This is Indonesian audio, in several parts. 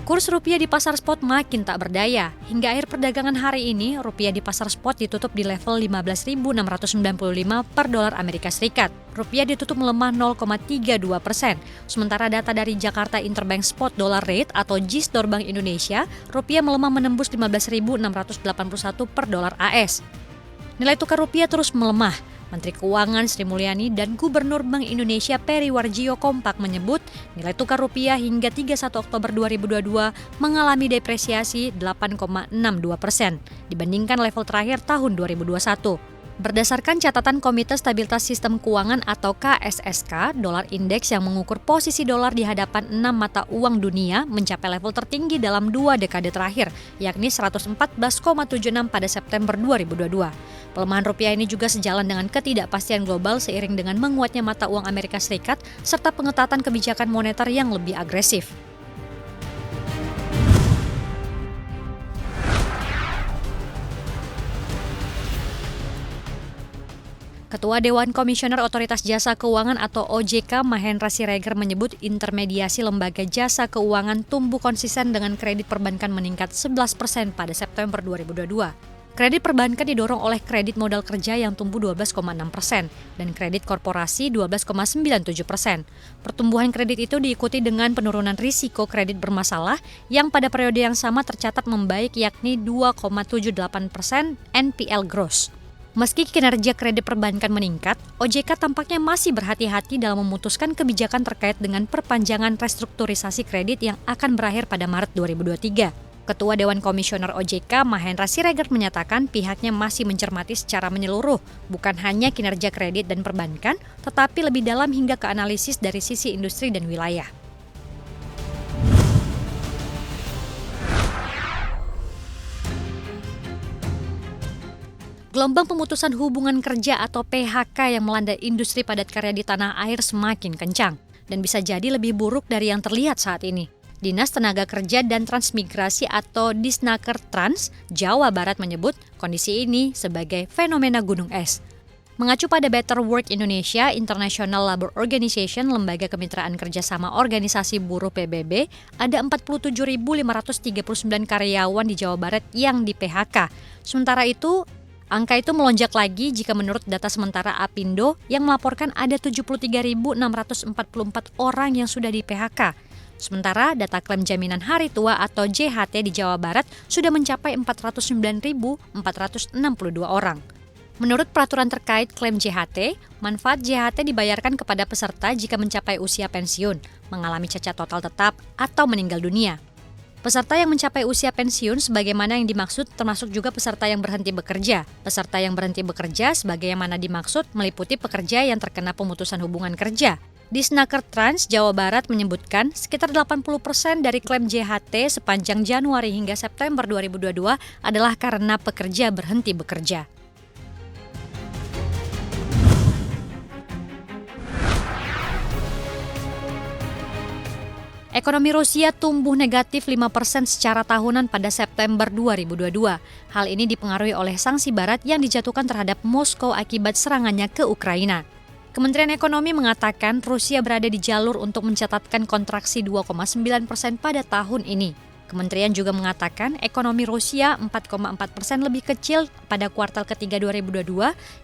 Kurs rupiah di pasar spot makin tak berdaya. Hingga akhir perdagangan hari ini, rupiah di pasar spot ditutup di level 15.695 per dolar Amerika Serikat. Rupiah ditutup melemah 0,32%. Sementara data dari Jakarta Interbank Spot Dollar Rate atau JISDOR Bank Indonesia, rupiah melemah menembus 15.681 per dolar AS. Nilai tukar rupiah terus melemah. Menteri Keuangan Sri Mulyani dan Gubernur Bank Indonesia Peri Warjio kompak menyebut nilai tukar rupiah hingga 31 Oktober 2022 mengalami depresiasi 8,62% dibandingkan level terakhir tahun 2021. Berdasarkan catatan Komite Stabilitas Sistem Keuangan atau KSSK, dolar indeks yang mengukur posisi dolar di hadapan 6 mata uang dunia mencapai level tertinggi dalam 2 dekade terakhir, yakni 114,76 pada September 2022. Pelemahan rupiah ini juga sejalan dengan ketidakpastian global seiring dengan menguatnya mata uang Amerika Serikat serta pengetatan kebijakan moneter yang lebih agresif. Ketua Dewan Komisioner Otoritas Jasa Keuangan atau OJK Mahendra Siregar menyebut intermediasi lembaga jasa keuangan tumbuh konsisten dengan kredit perbankan meningkat 11% pada September 2022. Kredit perbankan didorong oleh kredit modal kerja yang tumbuh 12,6% dan kredit korporasi 12,97%. Pertumbuhan kredit itu diikuti dengan penurunan risiko kredit bermasalah yang pada periode yang sama tercatat membaik yakni 2,78% NPL gross. Meski kinerja kredit perbankan meningkat, OJK tampaknya masih berhati-hati dalam memutuskan kebijakan terkait dengan perpanjangan restrukturisasi kredit yang akan berakhir pada Maret 2023. Ketua Dewan Komisioner OJK Mahendra Siregar menyatakan pihaknya masih mencermati secara menyeluruh, bukan hanya kinerja kredit dan perbankan, tetapi lebih dalam hingga ke analisis dari sisi industri dan wilayah. Gelombang pemutusan hubungan kerja atau PHK yang melanda industri padat karya di tanah air semakin kencang dan bisa jadi lebih buruk dari yang terlihat saat ini. Dinas Tenaga Kerja dan Transmigrasi atau Disnaker Trans Jawa Barat menyebut kondisi ini sebagai fenomena gunung es. Mengacu pada Better Work Indonesia, International Labour Organization, lembaga kemitraan kerjasama organisasi buruh PBB, ada 47.539 karyawan di Jawa Barat yang di PHK. Sementara itu, angka itu melonjak lagi jika menurut data sementara Apindo yang melaporkan ada 73.644 orang yang sudah di PHK. Sementara data klaim jaminan hari tua atau JHT di Jawa Barat sudah mencapai 409.462 orang. Menurut peraturan terkait klaim JHT, manfaat JHT dibayarkan kepada peserta jika mencapai usia pensiun, mengalami cacat total tetap, atau meninggal dunia. Peserta yang mencapai usia pensiun sebagaimana yang dimaksud termasuk juga peserta yang berhenti bekerja. Peserta yang berhenti bekerja sebagaimana dimaksud meliputi pekerja yang terkena pemutusan hubungan kerja. Disnaker Trans Jawa Barat menyebutkan sekitar 80% dari klaim JHT sepanjang Januari hingga September 2022 adalah karena pekerja berhenti bekerja. Ekonomi Rusia tumbuh negatif 5% secara tahunan pada September 2022. Hal ini dipengaruhi oleh sanksi barat yang dijatuhkan terhadap Moskow akibat serangannya ke Ukraina. Kementerian Ekonomi mengatakan Rusia berada di jalur untuk mencatatkan kontraksi 2,9% pada tahun ini. Kementerian juga mengatakan ekonomi Rusia 4,4% lebih kecil pada kuartal ketiga 2022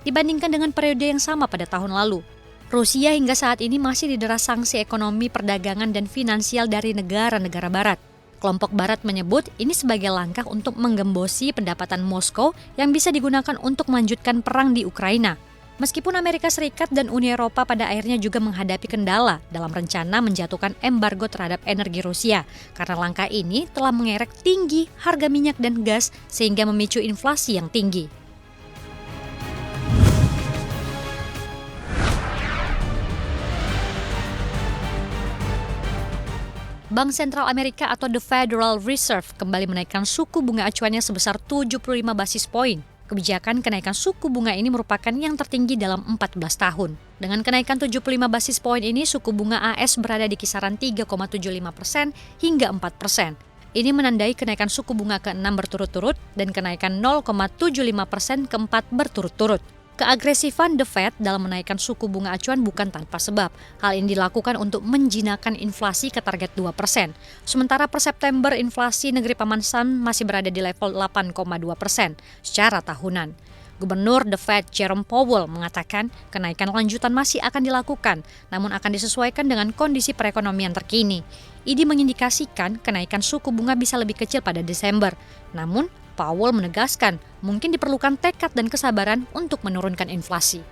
dibandingkan dengan periode yang sama pada tahun lalu. Rusia hingga saat ini masih didera sanksi ekonomi, perdagangan, dan finansial dari negara-negara barat. Kelompok barat menyebut ini sebagai langkah untuk menggembosi pendapatan Moskow yang bisa digunakan untuk melanjutkan perang di Ukraina. Meskipun Amerika Serikat dan Uni Eropa pada akhirnya juga menghadapi kendala dalam rencana menjatuhkan embargo terhadap energi Rusia, karena langkah ini telah mengerek tinggi harga minyak dan gas sehingga memicu inflasi yang tinggi. Bank Sentral Amerika atau The Federal Reserve kembali menaikkan suku bunga acuannya sebesar 75 basis poin. Kebijakan kenaikan suku bunga ini merupakan yang tertinggi dalam 14 tahun. Dengan kenaikan 75 basis poin ini, suku bunga AS berada di kisaran 3,75% hingga 4%. Ini menandai kenaikan suku bunga ke-6 berturut-turut dan kenaikan 0,75% keempat berturut-turut. Keagresifan The Fed dalam menaikkan suku bunga acuan bukan tanpa sebab. Hal ini dilakukan untuk menjinakkan inflasi ke target 2%. Sementara per September inflasi negeri Paman Sam masih berada di level 8,2% secara tahunan. Gubernur The Fed Jerome Powell mengatakan kenaikan lanjutan masih akan dilakukan, namun akan disesuaikan dengan kondisi perekonomian terkini. Ini mengindikasikan kenaikan suku bunga bisa lebih kecil pada Desember. Namun, Powell menegaskan mungkin diperlukan tekad dan kesabaran untuk menurunkan inflasi.